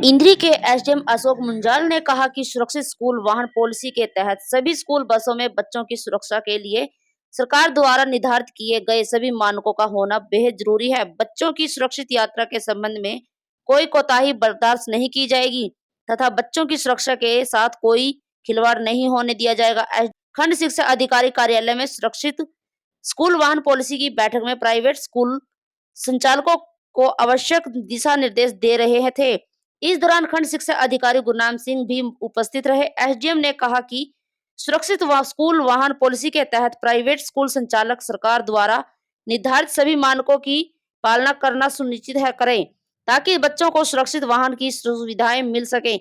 इंद्री के एसडीएम अशोक मुंजाल ने कहा कि सुरक्षित स्कूल वाहन पॉलिसी के तहत सभी स्कूल बसों में बच्चों की सुरक्षा के लिए सरकार द्वारा निर्धारित किए गए सभी मानकों का होना बेहद जरूरी है। बच्चों की सुरक्षित यात्रा के संबंध में कोई कोताही बर्दाश्त नहीं की जाएगी तथा बच्चों की सुरक्षा के साथ कोई खिलवाड़ नहीं होने दिया जाएगा। खंड शिक्षा अधिकारी कार्यालय में सुरक्षित स्कूल वाहन पॉलिसी की बैठक में प्राइवेट स्कूल संचालकों को आवश्यक दिशा निर्देश दे रहे थे। इस दौरान खंड शिक्षा अधिकारी गुरनाम सिंह भी उपस्थित रहे। एसडीएम ने कहा कि सुरक्षित स्कूल वाहन पॉलिसी के तहत प्राइवेट स्कूल संचालक सरकार द्वारा निर्धारित सभी मानकों की पालना करना सुनिश्चित करें ताकि बच्चों को सुरक्षित वाहन की सुविधाएं मिल सके।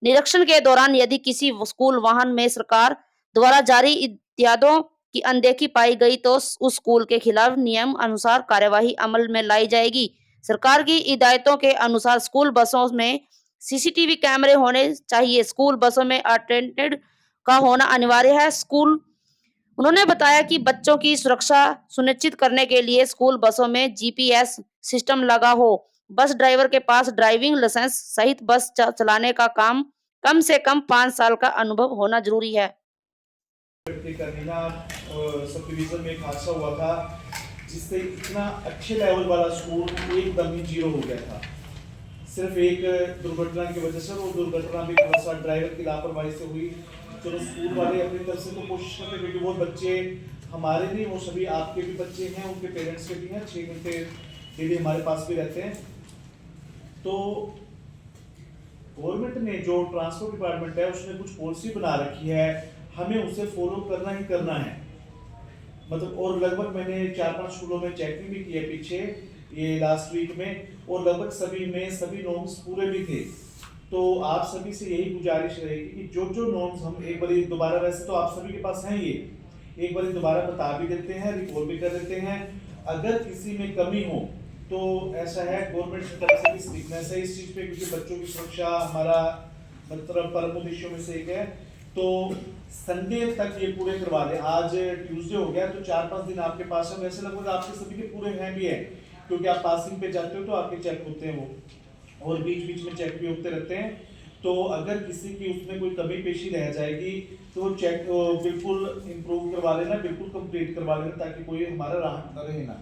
निरीक्षण के दौरान यदि किसी स्कूल वाहन में सरकार द्वारा जारी इत्यादों की अनदेखी पाई गई तो उस स्कूल के खिलाफ नियम अनुसार कार्यवाही अमल में लाई जाएगी। सरकार की हिदायतों के अनुसार स्कूल बसों में सीसीटीवी कैमरे होने चाहिए। स्कूल बसों में अटेंडेंट का होना अनिवार्य है। उन्होंने बताया कि बच्चों की सुरक्षा सुनिश्चित करने के लिए स्कूल बसों में जीपीएस सिस्टम लगा हो। बस ड्राइवर के पास ड्राइविंग लाइसेंस सहित बस चलाने का कम से कम 5 साल का अनुभव होना जरूरी है। सब डिवीजन में एक हादसा हुआ था जिससे इतना अच्छे लेवल वाला स्कूल एकदम ही जीरो हो गया था। सिर्फ एक दुर्घटना की वजह से, वो दुर्घटना भी थोड़ा सा ड्राइवर की लापरवाही से हुई। चलो स्कूल वाले अपनी तरफ से तो कोशिश करते, क्योंकि वो बच्चे हमारे भी, वो सभी आपके भी बच्चे हैं, उनके पेरेंट्स के भी हैं। 6 घंटे डेली हमारे पास भी रहते हैं। तो गवर्नमेंट ने जो ट्रांसपोर्ट डिपार्टमेंट है उसने कुछ पॉलिसी बना रखी है, हमें उसे फॉलो करना ही करना है। मतलब और लगभग मैंने 4-5 स्कूलों में चेकिंग भी की है पीछे ये लास्ट वीक में, और लगभग सभी में सभी नॉर्म्स पूरे भी थे। तो आप सभी से यही गुजारिश रहेगी कि जो नॉर्म्स हम एक बार दोबारा, वैसे तो आप सभी के पास हैं, ये एक बार दोबारा बता भी देते हैं, रिकॉल भी कर देते हैं। अगर किसी में कमी हो तो ऐसा है, गवर्नमेंट की तरफ से भी स्ट्रिक्टनेस है इस चीज पे, क्योंकि बच्चों की सुरक्षा हमारा मतलब परम उद्देश्यों में से एक है। तो संडे तक ये पूरे करवा दें। आज ट्यूसडे हो गया, तो 4-5 दिन आपके पास है। वैसे लगभग आपके सभी के पूरे हैं भी है, क्योंकि आप पासिंग पे जाते हो तो आपके चेक होते हैं वो, और बीच बीच में चेक भी होते रहते हैं। तो अगर किसी की उसमें कोई कमी पेशी रह जाएगी तो वो चेक बिल्कुल इम्प्रूव करवा लेना, बिल्कुल कंप्लीट करवा लेना, ताकि कोई हमारा राहत न रहे ना।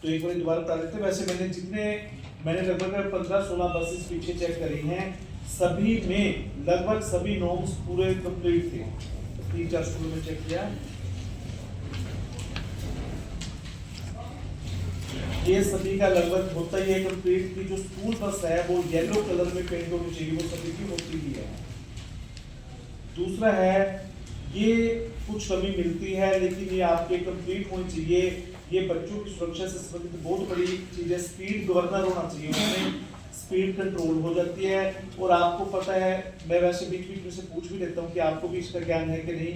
तो एक बार दोबारा बता देते हैं। वैसे मैंने लगभग 15-16 बसेस पीछे चेक करी हैं, सभी में लगभग सभी नॉर्म्स पूरे कंप्लीट थे। 3-4 स्कूलों में चेक किया, ये सभी का लगभग होता ही है कंप्लीट की। जो स्कूल बस है वो येलो कलर में पेंट होनी चाहिए, वो सभी की होती ही है। दूसरा है, ये कुछ कमी मिलती है लेकिन ये आपके कंप्लीट होनी चाहिए। ये बच्चों की सुरक्षा से संबंधित बहुत बड़ी चीज है। स्पीड गवर्नर होना चाहिए, उसमें स्पीड कंट्रोल हो जाती है। और आपको पता है, मैं वैसे बीच बीच में से पूछ भी लेता हूँ कि आपको भी इसका ज्ञान है कि नहीं।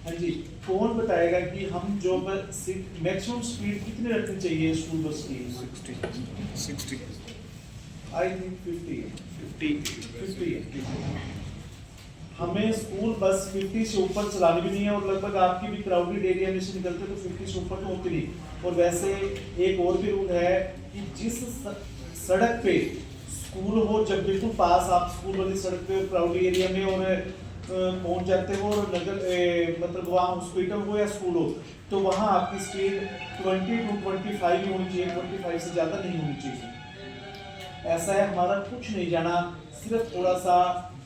हाँ जी, कौन बताएगा कि हम जो मैक्सिमम स्पीड कितनी रखनी चाहिए स्कूल बस की? 60 आई थिंक 50 है। हमें स्कूल बस 50 से ऊपर चलानी भी नहीं है, और लगभग आपकी भी क्राउडेड एरिया में से निकलते तो 50 से ऊपर तो होती नहीं। और वैसे एक और भी रूल है कि जिस सड़क पे स्कूल हो, जब बिल्कुल पास आप स्कूल वाली सड़क पे क्राउडेड एरिया में और पहुंच जाते हो, और नगर मतलब वहाँ हॉस्पिटल हो या स्कूल हो, तो वहाँ आपकी स्पीड 20 to 25 ही होनी चाहिए, 25 से ज़्यादा नहीं होनी चाहिए। ऐसा है, हमारा कुछ नहीं जाना, सिर्फ थोड़ा सा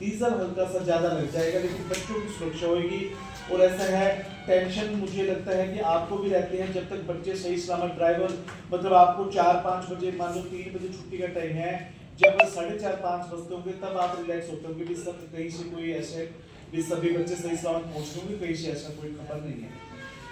डीजल हल्का सा ज़्यादा लग जाएगा, लेकिन बच्चों की सुरक्षा होगी। और ऐसा है, टेंशन मुझे लगता है कि आपको भी रहते हैं जब तक बच्चे सही सलामत, ड्राइवर मतलब आपको 4-5 बजे, मान लो 3 बजे छुट्टी का टाइम है, जब 4:30-5 बजते होंगे तब आप रिलैक्स होते होंगे भी सब कहीं से कोई ऐसे भी सभी बच्चे सही सलामत पहुँचते होंगे, कहीं से ऐसा कोई खबर नहीं है।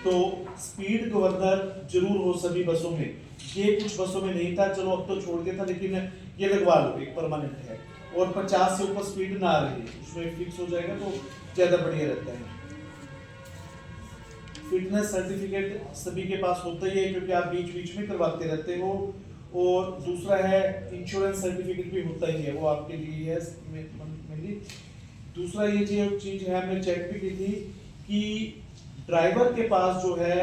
तो स्पीड गवर्नर जरूर हो सभी बसों में। ये कुछ बसों में नहीं था, चलो अब तो छोड़ दिया था, लेकिन ये लगवा लो, एक परमानेंट है। और 50 से ऊपर स्पीड ना आ रही, उसमें फिक्स हो जाएगा तो ज़्यादा बढ़िया रहता है। फिटनेस सर्टिफिकेट सभी के पास होता ही है, क्योंकि आप बीच बीच में करवाते रहते हो। और दूसरा है, इंश्योरेंस सर्टिफिकेट भी होता ही है, वो आपके लिए है मेनली। दूसरा ये चीज है, हमने चेक भी की थी कि ड्राइवर के पास जो है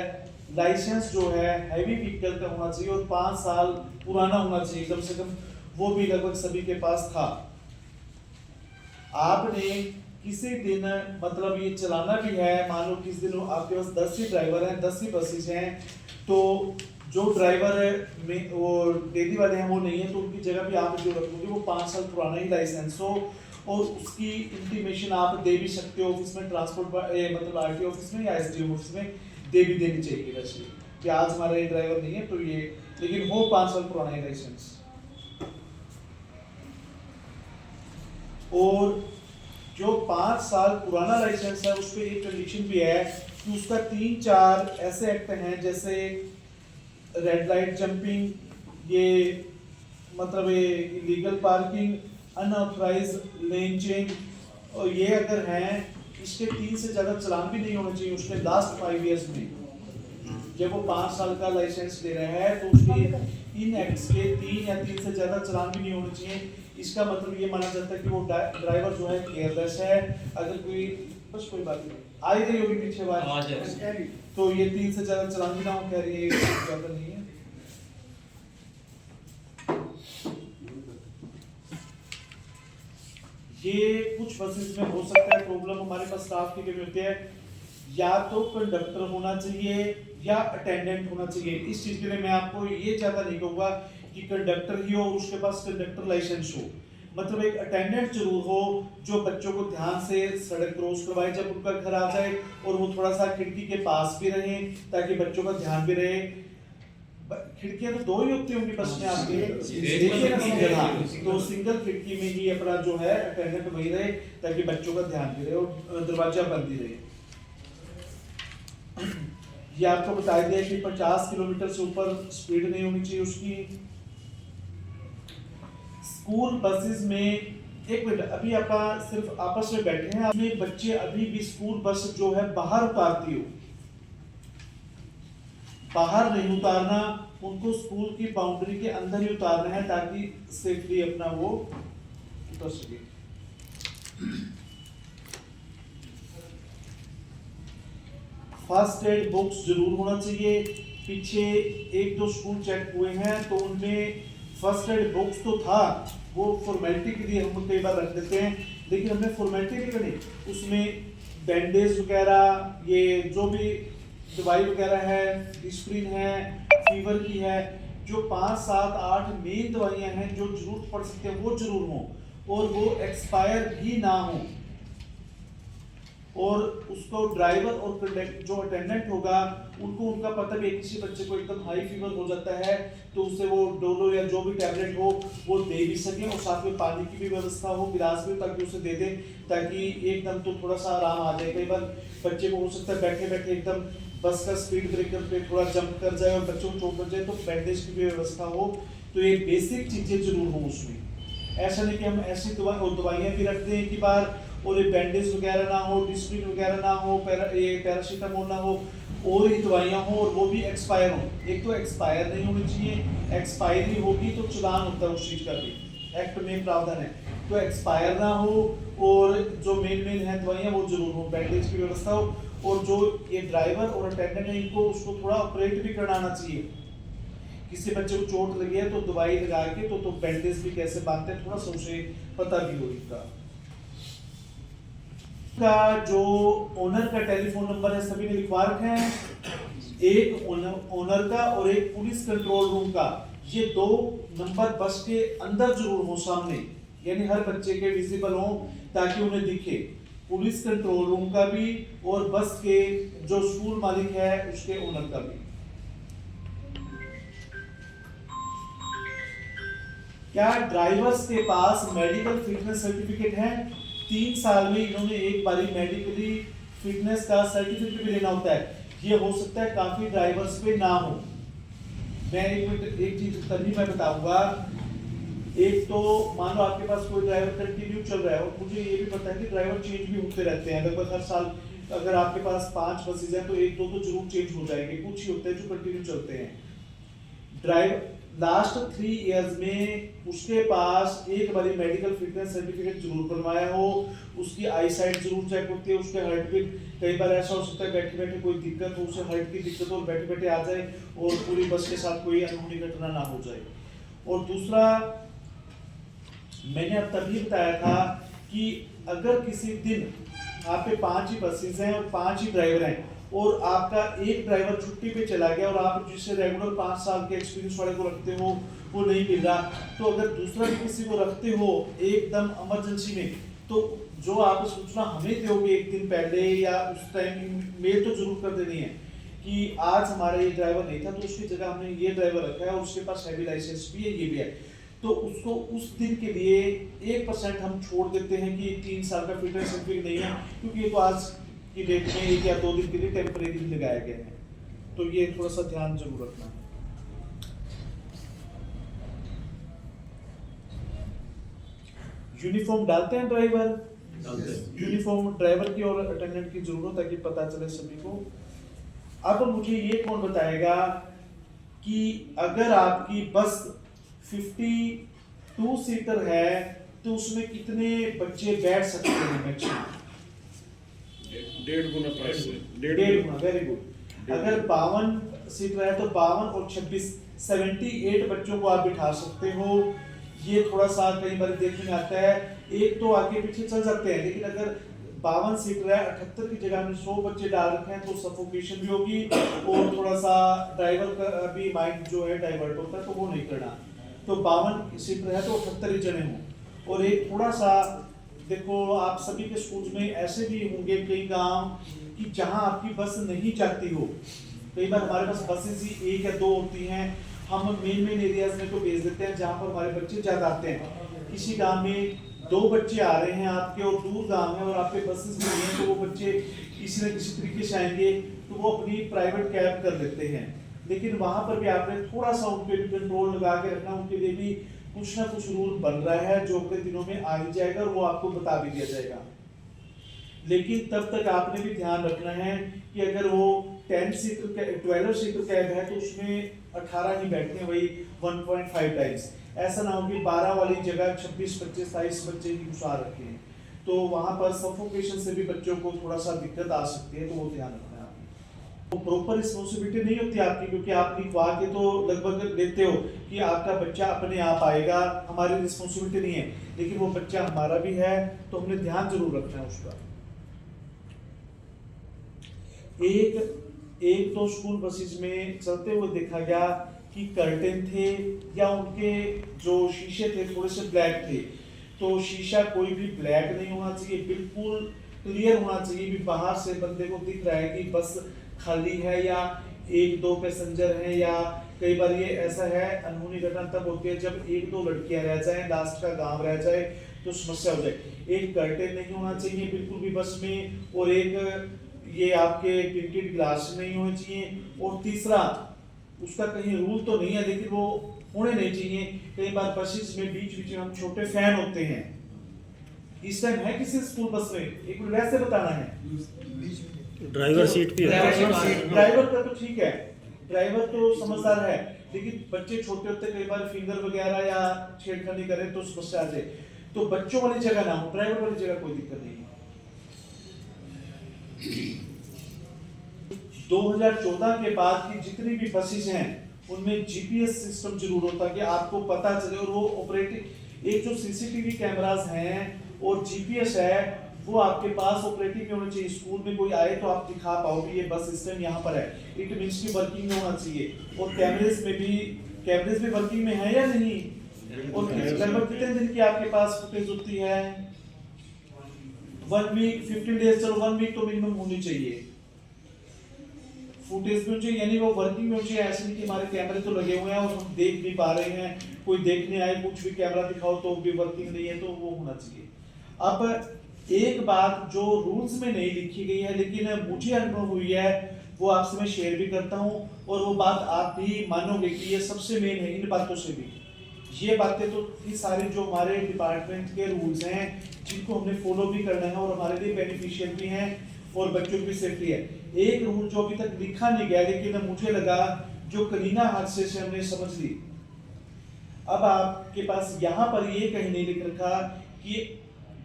लाइसेंस जो है हैवी व्हीकल का होना चाहिए, और 5 साल पुराना होना चाहिए कम से कम, वो भी लगभग सभी के पास था। आपने किसी दिन मतलब ये चलाना भी है, मान लो किस दिन आपके पास 10 ही ड्राइवर हैं, 10 ही बसेस हैं, तो जो ड्राइवर में वो डेली वाले हैं वो नहीं है, तो उनकी जगह भी आप जो रखोगे वो 5 साल पुराना ही लाइसेंस हो, और उसकी इंटीमेशन आप दे भी सकते हो ऑफिस में, ट्रांसपोर्ट मतलब आरटीओ ऑफिस में या एसडीएम ऑफिस में दे भी देनी चाहिए वैसे कि आज हमारा ये ड्राइवर नहीं है, तो ये लेकिन हो 5 साल पुराना ही लाइसेंस। और जो 5 साल पुराना लाइसेंस है उस पर एक कंडीशन भी है कि उसका 3-4 ऐसे एक्ट हैं जैसे रेड लाइट जंपिंग, ये मतलब ये illegal parking, unauthorise lane change, और ये अगर हैं इसके 3 से ज़्यादा चालान भी नहीं होने चाहिए उसके लास्ट 5 ईयर्स में। जब वो 5 साल का लाइसेंस ले रहा है तो उसके इन एक्ट्स के 3 या 3 से ज़्यादा चालान भी नहीं होने चाहिए। इसका मतलब ये माना जाता है कि वो ड्राइवर जो है केयरलेस है। अगर कोई बस कोई बात नहीं आई रही होगी पीछे बात, तो ये 3 से ज़्यादा चालान भी ना हो, कह रही है ज़्यादा नहीं है। ये कुछ बसेस में हो सकता है प्रॉब्लम, हमारे पास स्टाफ की कमी होती है, या तो कंडक्टर होना चाहिए या अटेंडेंट होना चाहिए। इस चीज के लिए मैं आपको ये ज्यादा नहीं कहूंगा कि कंडक्टर ही हो और उसके पास कंडक्टर लाइसेंस हो, मतलब एक अटेंडेंट जरूर हो जो बच्चों को ध्यान से सड़क क्रॉस करवाए जब उनका घर आ जाए, और वो थोड़ा सा खिड़की के पास भी रहे ताकि बच्चों का ध्यान भी रहे। खिड़कियां तो 2 ही होती होंगी बस में आपके, देखिए ना सिंगल, हाँ तो सिंगल खिड़की में ही अपना जो है अटेंडेंट वही रहे ताकि बच्चों का ध्यान भी रहे और दरवाजा बंद ही रहे। ये आपको बता दिया कि 50 किलोमीटर से ऊपर स्पीड नहीं होनी चाहिए उसकी। स्कूल बसेस में एक मिनट, अभी आप सिर्फ आपस में बैठे हैं, अपने बच्चे अभी भी स्कूल बस जो है बाहर उतारती हो, बाहर नहीं उतारना, उनको स्कूल की बाउंड्री के अंदर ही उतारना है ताकि सेफली अपना वो उतर सके। फर्स्ट एड बॉक्स जरूर होना चाहिए। पीछे 1-2 स्कूल चेक हुए हैं तो उनमें फर्स्ट एड बॉक्स तो था, वो फॉर्मेलिटी के लिए हम कई बार रख देते हैं, लेकिन हमने फॉर्मेलिटी नहीं करनी, उसमें बैंडेज वगैरह, ये जो भी दवाई वगैरह है, डिस्प्रिन है, फीवर की है, जो 5, 7, 8 मेन दवाइयां हैं जो जरूरत पड़ सकती है वो जरूर हो, और वो एक्सपायर भी ना हो। और उसको ड्राइवर और जो अटेंडेंट होगा उनको उनका पता भी है, किसी बच्चे को एकदम हाई फीवर हो जाता है तो उसे वो डोलो या जो भी टैबलेट हो वो दे भी सके, और साथ में पानी की भी व्यवस्था हो, गिलास भी ताकि उसे दे दे ताकि एकदम तो थोड़ा सा आराम आ जाए। कई बार बच्चे को हो सकता है बैठे बैठे एकदम बस का स्पीड ब्रेकर पे थोड़ा जंप कर जाए और बच्चों को चोट लग जाए, तो बैंडेज की भी व्यवस्था हो। तो ये बेसिक चीजें जरूर हो उसमें। ऐसा नहीं कि हम ऐसी दवाइयाँ भी रख दें एक ही बार और ये बैंडेज वगैरह ना हो, डिस्प्रिन वगैरह ना हो, ये पैरासीटामोल ना हो, और ही दवाइयाँ हो और वो भी एक्सपायर हो। एक तो एक्सपायर नहीं होनी चाहिए, एक्सपायरी होगी तो चलान होता है उस चीज़ का भी, एक्ट में प्रावधान है, तो एक्सपायर ना हो, और जो मेन है दवाइयाँ वो जरूर हो, बैंडेज की व्यवस्था हो, और जो ये ड्राइवर और अटेंडेंट है इनको उसको थोड़ा ऑपरेट भी करना आना चाहिए। किसी बच्चे को चोट लगी है तो दवाई लगा के तो बैंडेज भी कैसे बांधते हैं थोड़ा सा उसे पता भी हो इनका। का जो ओनर का टेलीफोन नंबर है सभी ने लिखवा रखे हैं, एक ओनर का और एक पुलिस कंट्रोल रूम का, ये 2 नंबर बस के अंदर जरूर हो सामने, यानी हर बच्चे के विजिबल हो ताकि उन्हें दिखे। पुलिस कंट्रोल रूम का भी और बस के जो स्कूल मालिक है उसके ओनर का भी। क्या ड्राइवर्स के पास मेडिकल फिटनेस सर्टिफिकेट है? 3 साल में इन्होंने एक बारी मेडिकली फिटनेस का सर्टिफिकेट भी लेना होता है। ये हो सकता है काफी ड्राइवर्स पे ना हो। मैं एक चीज तभी मैं बताऊंगा, एक तो मान लो आपके पास कोई ड्राइवर कंटिन्यू चल रहा है, और मुझे ये भी पता है कि ड्राइवर चेंज भी होते रहते हैं लगभग हर साल। अगर आपके पास 5 बसेज हैं तो 1-2 तो जरूर चेंज हो जाएंगे, कुछ ही होते हैं जो कंटिन्यू चलते हैं। ड्राइवर लास्ट 3 इयर्स में उसके पास एक बारी मेडिकल फिटनेस सर्टिफिकेट जरूर बनवाया हो, उसकी आई साइट जरूर चेक होती है, उसके हार्ट बीट, कई बार ऐसा हो सकता है बैठे बैठे कोई दिक्कत हो, उसे हार्ट की दिक्कत हो और बैठे बैठे आ जाए और पूरी बस के साथ कोई अनहोनी घटना ना हो जाए। और दूसरा मैंने अब तभी बताया था कि अगर किसी दिन आप पे 5 ही बसेस हैं और 5 ही ड्राइवर हैं और आपका एक ड्राइवर छुट्टी पे चला गया और आप जिससे रेगुलर 5 साल के एक्सपीरियंस वाले को रखते हो वो नहीं मिल रहा, तो अगर दूसरा भी किसी को रखते हो एकदम इमरजेंसी में, तो जो आप सूचना हमें दोगे एक दिन पहले या उस टाइम मेल तो जरूर कर देनी है कि आज हमारा ये ड्राइवर नहीं था तो उसकी जगह हमने ये ड्राइवर रखा है और उसके पास हैवी लाइसेंस भी है, ये भी है, तो उसको उस दिन के लिए 1% हम छोड़ देते हैं कि 3 साल का फिटनेस सर्टिफिकेट नहीं है, क्योंकि ये तो आज की डेट में 1 या 2 दिन के लिए टेम्परेरी लगाया गया है, तो ये थोड़ा सा ध्यान जरूर रखना है। यूनिफॉर्म डालते हैं ड्राइवर, यूनिफॉर्म ड्राइवर की और अटेंडेंट की जरूरत है कि पता चले सभी को। अब मुझे ये कौन बताएगा कि अगर आपकी बस 52 सीटर है तो उसमें कितने बच्चे बैठ सकते हैं मैक्सिमम? 1.5 गुना प्राइस है। 1.5 गुना, वेरी गुड। अगर 52 सीटर है तो 52 और 26 78 बच्चों को आप बिठा सकते हो। ये थोड़ा सा कई बार देखने में आता है, एक तो आगे पीछे चल सकते हैं, लेकिन अगर 52 सीटर है 78 की जगह में 100 बच्चे डाल रखे हैं तो सफोकेशन भी होगी और थोड़ा सा ड्राइवर का भी माइंड जो है डाइवर्ट होता है, तो वो नहीं करना। तो 52 सीटर है तो 78 ही जने हों। और एक थोड़ा सा देखो, आप सभी के स्कूल में ऐसे भी होंगे कई गांव कि जहां आपकी बस नहीं जाती हो, कई बार हमारे पास बसेस ही 1 या 2 होती हैं, हम मेन एरियाज में तो भेज देते हैं जहां पर हमारे बच्चे ज्यादा आते हैं। किसी गांव में 2 बच्चे आ रहे हैं आपके और दूर गांव है और आपके बसेस नहीं है, तो वो बच्चे किसी न किसी तरीके से आएंगे तो वो अपनी प्राइवेट कैब कर लेते हैं, लेकिन वहां पर भी आपने थोड़ा सा उन पे भी कंट्रोल लगा के रखना। उनके लिए भी कुछ ना कुछ रूल बन रहा है जो अगले दिनों में आ ही जाएगा और वो आपको बता भी दिया जाएगा। लेकिन तब तक आपने भी ध्यान रखना है कि अगर वो 10 सीटर 12 सीटर कैब है तो उसमें 18 ही बैठते हैं, वही 1.5 टाइम्स। ऐसा ना हो कि 12 वाली जगह 26 25 27 बच्चे ही घुसा रखे हैं, तो वहां पर सफोकेशन से भी बच्चों को थोड़ा सा दिक्कत आ सकती है, तो वो ध्यान रखना है आपको। तो प्रॉपर रिस्पॉन्सिबिलिटी नहीं होती आपकी, क्योंकि आप लिखवा के तो लगभग देते हो कि आपका बच्चा अपने आप आएगा, हमारी रिस्पॉन्सिबिलिटी नहीं है, लेकिन वो बच्चा हमारा भी है तो हमने ध्यान जरूर रखना है उसका। एक तो स्कूल बसेस में चलते हुए देखा गया कि कर्टेन थे या उनके जो शीशे थे थोड़े से ब्लैक थे, तो शीशा कोई भी ब्लैक नहीं होना चाहिए, बिल्कुल क्लियर होना चाहिए भी बाहर से बंदे को दिख रहा है कि बस खाली है या 1-2 पैसेंजर हैं, या कई बार ये ऐसा है अनहोनी घटना तब होती है जब 1-2 लड़कियां रह जाएं, लास्ट का गांव रह जाए तो समस्या हो जाए। एक कर्टेन नहीं होना चाहिए बिल्कुल भी बस में, और एक ये आपके टिंटेड ग्लास नहीं होने चाहिए, और तीसरा उसका कहीं रूल तो नहीं है लेकिन वो होने नहीं चाहिए। कई बार बसेस में बीच में हम छोटे फैन होते हैं, इस टाइम है किसी स्कूल बस में, एक मिनट वैसे बताना है। ड्राइवर सीट भी है, ड्राइवर का तो ठीक है, ड्राइवर तो समझदार है, लेकिन बच्चे छोटे होते कई बार फिंगर वगैरह या छेड़खानी करें तो समस्या आ जाए, तो बच्चों वाली जगह ना हो, ड्राइवर वाली जगह कोई दिक्कत नहीं है। 2014 के बाद की जितनी भी बसेस हैं उनमें जीपीएस सिस्टम जरूर होता है कि आपको पता चले, और वो ऑपरेटिंग एक जो सीसीटीवी कैमरास हैं और जीपीएस है वो आपके पास ऑपरेटिंग में होना चाहिए। स्कूल में कोई आए तो आप दिखा पाओ कि ये बस सिस्टम यहाँ पर है, इट मींस की वर्किंग में होना चाहिए। और कैमरेज भी वर्किंग में है या नहीं, और लगभग कितने दिन की आपके पास फुटेज होती है? 1 वीक 15 डेज, चलो 1 वीक तो मिनिमम होनी चाहिए फुटेज में चाहिए, यानी वो वर्किंग में चाहिए। ऐसे नहीं कि हमारे कैमरे तो लगे हुए हैं और हम देख नहीं पा रहे हैं, कोई देखने आए कुछ भी कैमरा दिखाओ तो भी वर्किंग नहीं है, तो वो होना चाहिए। अब एक बात जो रूल्स में नहीं लिखी गई है लेकिन मुझे अनुभव हुई है, वो आपसे मैं शेयर भी करता हूँ, और वो बात आप भी मानोगे कि ये सबसे मेन है इन बातों से भी। ये बातें तो ये सारे जो हमारे डिपार्टमेंट के रूल्स हैं जिनको हमने फॉलो भी करना है और हमारे लिए बेनिफिशियल भी हैं और बच्चों की भी सेफ्टी है। एक रूल जो अभी तक लिखा नहीं गया लेकिन मुझे लगा जो कलीना हादसे से हमने समझ ली, अब आपके पास यहाँ पर ये कहीं नहीं लिख रखा कि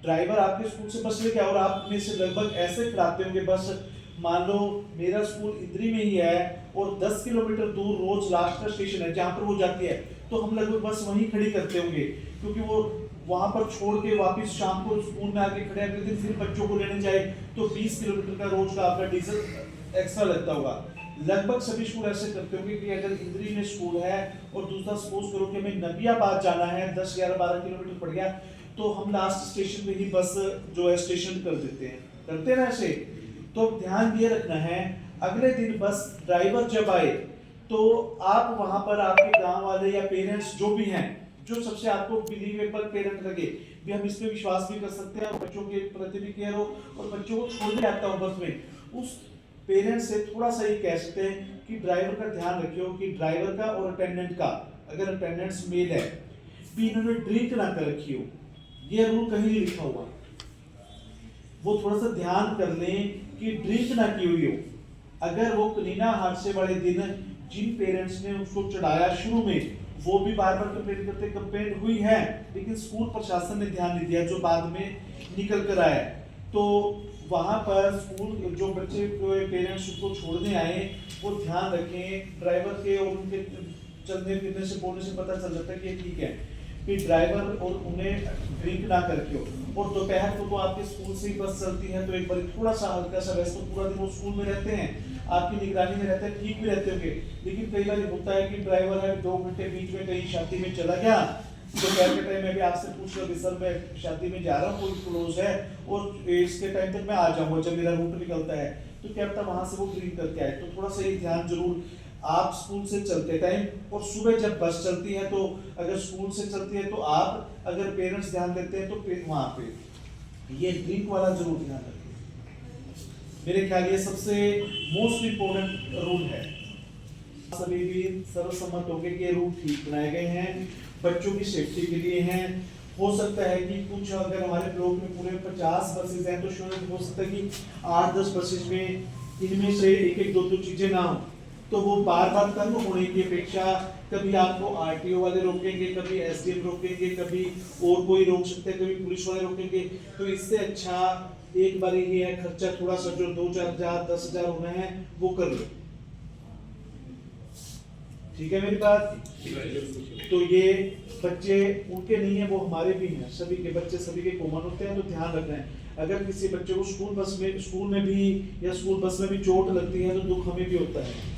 ड्राइवर आपके स्कूल से बस लेके और आप में से लगभग ऐसे खिलाते होंगे बस, मान लो मेरा स्कूल इधरी में ही है और 10 किलोमीटर दूर रोज लास्ट का स्टेशन है जहाँ पर वो जाती है, तो हम लगभग बस वहीं खड़ी करते होंगे, क्योंकि वो वहां पर छोड़ के वापस शाम को स्कूल में आके खड़े अगले दिन फिर बच्चों को लेने जाए तो 20 किलोमीटर का रोज का आपका डीजल एक्स्ट्रा लगता होगा। लगभग सभी स्कूल ऐसे करते होंगे कि अगर इंद्री में स्कूल है और दूसरा सपोज करो कि हमें नबियाबाद जाना है 10, 11, 12 किलोमीटर पड़ गया, तो हम लास्ट स्टेशन पे ही बस जो है स्टेशन कर देते हैं, करते हैं ना ऐसे। तो ध्यान ये रखना है अगले दिन बस ड्राइवर जब आए तो आप वहां पर आपके गांव वाले या पेरेंट्स जो भी हैं, जो सबसे आपको बिलीवेबल पेरेंट लगे भी हम इस पे विश्वास भी कर सकते हैं और बच्चों के प्रति भी केयर हो और बच्चों को छोड़ने आता हूं बस में, उस पेरेंट्स से थोड़ा सा ये कह सकते हैं कि ड्राइवर का ध्यान रखियो कि ड्राइवर का और अटेंडेंट का, अगर अटेंडेंट्स मेल है भी इन्होंने ड्रिंक ना कर रखी हो, ये रूल कहीं नहीं लिखा हुआ, वो थोड़ा सा ध्यान कर लें कि ड्रिंक ना की हुई हो। अगर वो कलीना हादसे वाले दिन जिन पेरेंट्स ने उसको चढ़ाया शुरू में वो भी बार बार कंप्लेंट करते, कंप्लेंट हुई है लेकिन स्कूल प्रशासन ने ध्यान नहीं दिया जो बाद में निकल कर आया, तो वहां पर स्कूल जो बच्चे पेरेंट्स उसको छोड़ने आए वो ध्यान रखें ड्राइवर के और उनके चलने फिरने से बोलने से पता चल जाता है कि ठीक है कि ड्राइवर और उन्हें ड्रिंक ना करके हो। और दोपहर को तो आपके स्कूल से ही बस चलती है तो एक बार थोड़ा सा हल्का सा रेस्ट, तो पूरा दिन वो स्कूल में रहते हैं आपकी निगरानी में रहते हैं, ठीक भी रहते होंगे, लेकिन कई बार होता है कि ड्राइवर है 2 घंटे बीच में कहीं शादी में चला गया, दोपहर के टाइम में भी आपसे पूछ रहा सर मैं शादी में जा रहा हूँ, कोई क्लोज है और इसके टाइम तक मैं आ जाऊंगा जब मेरा रूट निकलता है, तो क्या पता वहां से वो ड्रिंक करके आए। तो थोड़ा सा ये ध्यान जरूर आप स्कूल से चलते टाइम और सुबह जब बस चलती है, तो अगर स्कूल से चलती है तो आप अगर पेरेंट्स ध्यान देते हैं तो वहां पे ये ड्रिंक वाला जरूर ध्यान रखें। मेरे ख्याल ये सबसे मोस्ट इम्पोर्टेंट रूल है। सभी भी सर्वसम्मत हो गए कि ये रूल ठीक बनाए गए हैं, बच्चों की सेफ्टी के लिए हैं। हो सकता है कि कुछ अगर हमारे ब्लॉक में पूरे 50 बसेज हैं तो शायद हो सकता है कि 8-10 बसेज में इनमें से एक-एक, 2-2 चीजें ना हो, तो वो बार बार कम होने की अपेक्षा कभी आपको आरटीओ वाले रोकेंगे, कभी एसडीएम रोकेंगे, कभी और कोई रोक सकते हैं, कभी पुलिस वाले रोकेंगे, तो इससे अच्छा एक बार ये है खर्चा थोड़ा सा जो 2-4 हजार 10,000 होना है वो कर लो, ठीक है मेरी बात। तो ये बच्चे उनके नहीं है वो हमारे भी हैं, सभी के बच्चे सभी के कॉमन होते हैं, तो ध्यान रखना है अगर किसी बच्चे को स्कूल में भी या स्कूल बस में भी चोट लगती है तो दुख हमें भी होता है।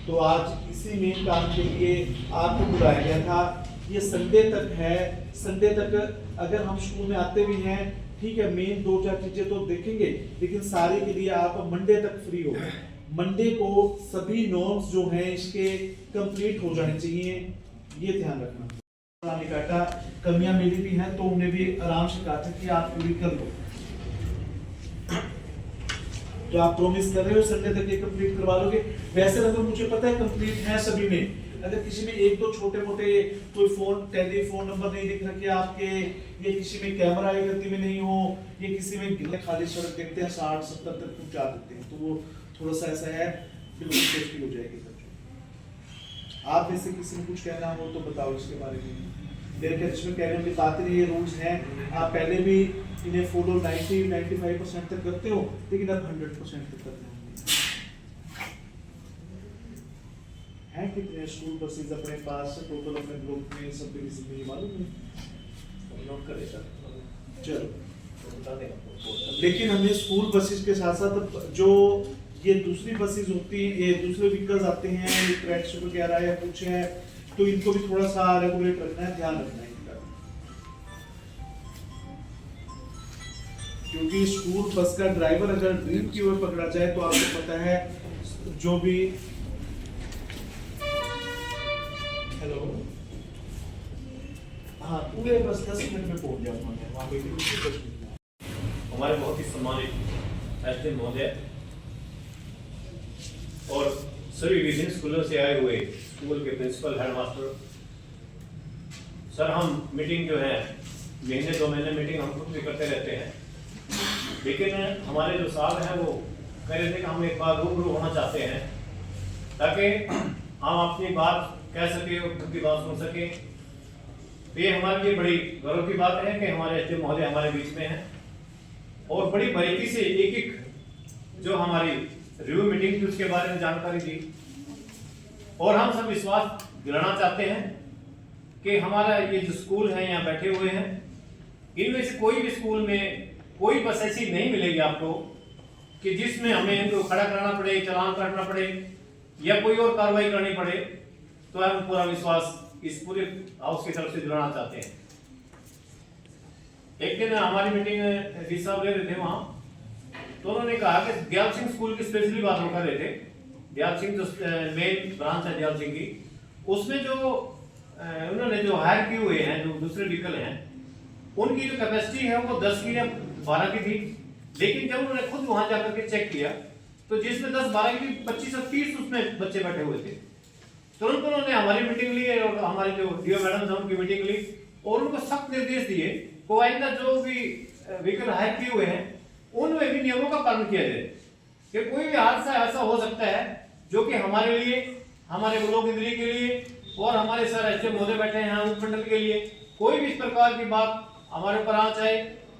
तो आज इसी मेन काम के लिए आपको बुलाया गया था, ये संडे तक है, संडे तक अगर हम स्कूल में आते भी हैं ठीक है, मेन 2-4 चीजें तो देखेंगे लेकिन सारे के लिए आप मंडे तक फ्री हो। मंडे को सभी नॉर्म्स जो हैं इसके कंप्लीट हो जाने चाहिए, ये ध्यान रखना। काटा कमियां मिली भी हैं तो उन्हें भी आराम से कहा था कि आप पूरी कर लो, तो आप प्रॉमिस कर रहे हो संडे तक ये कंप्लीट करवा लोगे। वैसे अगर मुझे पता है कंप्लीट है सभी में, अगर किसी में 1-2 छोटे मोटे कोई टेलीफोन नंबर नहीं दिख रखे आपके, ये किसी में कैमरा एक गति में नहीं हो, ये किसी में खाली सड़क देखते हैं 60-70 तक पहुंचा देते हैं, तो वो थोड़ा सा ऐसा है फिर उसकी सेफ्टी हो जाएगी। आप में से किसी ने कुछ कहना हो तो बताओ इसके बारे में। मेरे ख्याल इसमें कहने वाली बात नहीं, ये रूल्स हैं, आप पहले भी इन्हें फॉलो 90-95% तक करते हो लेकिन अब 100% तक करते हो। हैं कितने स्कूल बसेस अपने पास टोटल अपने ग्रुप में सब डिवीजन में, मालूम है नोट करेगा चलो बता देगा। लेकिन हमें स्कूल बसेस के साथ साथ जो ये दूसरी बसेस होती हैं, ये दूसरे व्हीकल्स आते हैं, ये ट्रैक्स वगैरह या कुछ है, तो इनको भी थोड़ा सा रेगुलेट रखना है, ध्यान रखना है इनका, क्योंकि स्कूल बस का ड्राइवर अगर ड्रिंक की ओर पकड़ा जाए तो आपको पता है जो भी हेलो हाँ पूरे बस 10 मिनट में पहुंच जाऊंगा वहाँ पे। हमारे बहुत ही सम्मानित एसडीएम महोदय और सभी विभिन्न स्कूलों से आए हुए स्कूल के प्रिंसिपल, हेडमास्टर सर, हम मीटिंग जो है महीने 2 महीने मीटिंग हम खुद भी करते रहते हैं, लेकिन हमारे जो साहब हैं वो कह रहे थे कि हम एक बार रूबरू होना चाहते हैं ताकि हम अपनी बात कह सके और खुद की बात सुन सके। तो ये हमारे लिए बड़ी गौरव की बात है कि हमारे एसडीएम महोदय हमारे बीच में हैं और बड़ी बारीकी से एक एक जो हमारी रिव्यू मीटिंग थी उसके बारे में जानकारी दी, और हम सब विश्वास दिलाना चाहते हैं कि हमारा ये जो स्कूल है यहाँ बैठे हुए हैं, इनमें से कोई भी स्कूल में कोई बस ऐसी नहीं मिलेगी आपको कि जिसमें हमें इनको खड़ा कराना पड़े, चालान काटना पड़े या कोई और कार्रवाई करनी पड़े। तो हम पूरा विश्वास इस पूरे हाउस की तरफ से दिलाना चाहते हैं। एक दिन हमारी मीटिंग डी साहब ले रहे थे वहां, तो उन्होंने कहा कि दयाल सिंह स्कूल की स्पेशली बात कर रहे थे। दयाल सिंह जो मेन ब्रांच है दयाल सिंह की, उसमें जो उन्होंने जो हायर किए हुए हैं, जो दूसरे व्हीकल हैं, उनकी जो कैपेसिटी है वो 10 की या 12 की थी। लेकिन जब उन्होंने खुद वहां जाकर के चेक किया तो जिसमें 10-12 की 25 और 30 उसमें बच्चे बैठे हुए थे। तुरंत उन्होंने हमारी मीटिंग ली और हमारी जो डीओ मैडम था उनकी मीटिंग ली और उनको सख्त निर्देश दिए कि आइंदा जो भी व्हीकल हायर किए हुए हैं उनमें भी नियमों का पालन किया जाए कि कोई भी हादसा ऐसा हो सकता है जो कि हमारे लिए, हमारे ब्लॉक इंद्री के लिए और हमारे सर एसडीएम महोदय बैठे हैं यहाँ उपमंडल के लिए, कोई भी इस प्रकार की बात हमारे ऊपर आ जाए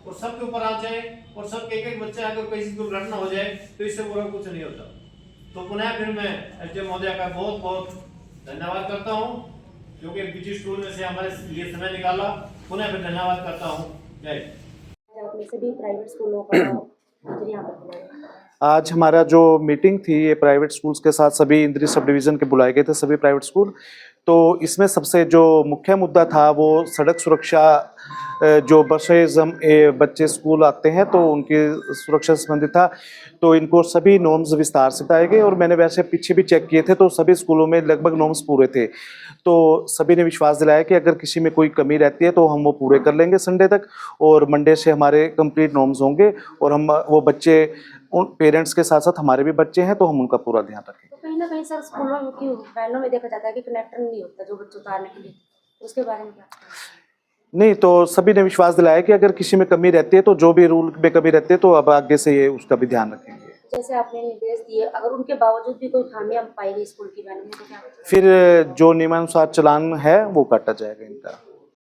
और सबके ऊपर आ जाए और सबके एक एक बच्चे अगर किसी दुर्घटना हो जाए तो इससे बुरा कुछ नहीं होता। तो पुनः फिर मैं एसडीएम महोदय का बहुत बहुत धन्यवाद करता हूँ क्योंकि बिजी स्कूल में से हमारे लिए समय निकाला। पुनः फिर धन्यवाद करता हूँ। जय। अपने सभी प्राइवेट स्कूलों का यहाँ पर बुलाया। आज हमारा जो मीटिंग थी ये प्राइवेट स्कूल्स के साथ, सभी इंद्री सब डिवीज़न के बुलाए गए थे सभी प्राइवेट स्कूल। तो इसमें सबसे जो मुख्य मुद्दा था वो सड़क सुरक्षा, जो बसें बच्चे स्कूल आते हैं तो उनकी सुरक्षा से संबंधित था। तो इनको सभी नॉर्म्स विस्तार से बताए गए और मैंने वैसे पीछे भी चेक किए थे तो सभी स्कूलों में लगभग नॉर्म्स पूरे थे। तो सभी ने विश्वास दिलाया कि अगर किसी में कोई कमी रहती है तो हम वो पूरे कर लेंगे संडे तक, और मंडे से हमारे कंप्लीट नॉर्म्स होंगे और हम वो बच्चे, उन पेरेंट्स के साथ साथ हमारे भी बच्चे हैं तो हम उनका पूरा ध्यान रखेंगे। तो कहीं ना कहीं सर स्कूलों में की वैनों में देखा जाता है कि कनेक्टर नहीं होता जो बच्चे उतारने के लिए, उसके बारे में क्या? नहीं, तो सभी ने विश्वास दिलाया कि अगर किसी में कमी रहती है तो जो भी रूल में कमी रहती है तो अब आगे से ये उसका भी ध्यान रखेंगे। जैसे आपने निर्देश दिए, अगर उनके बावजूद भी कोई खामियां पाई गई स्कूल की वैन में तो क्या? फिर जो नियमानुसार चालान है वो काटा जाएगा इनका।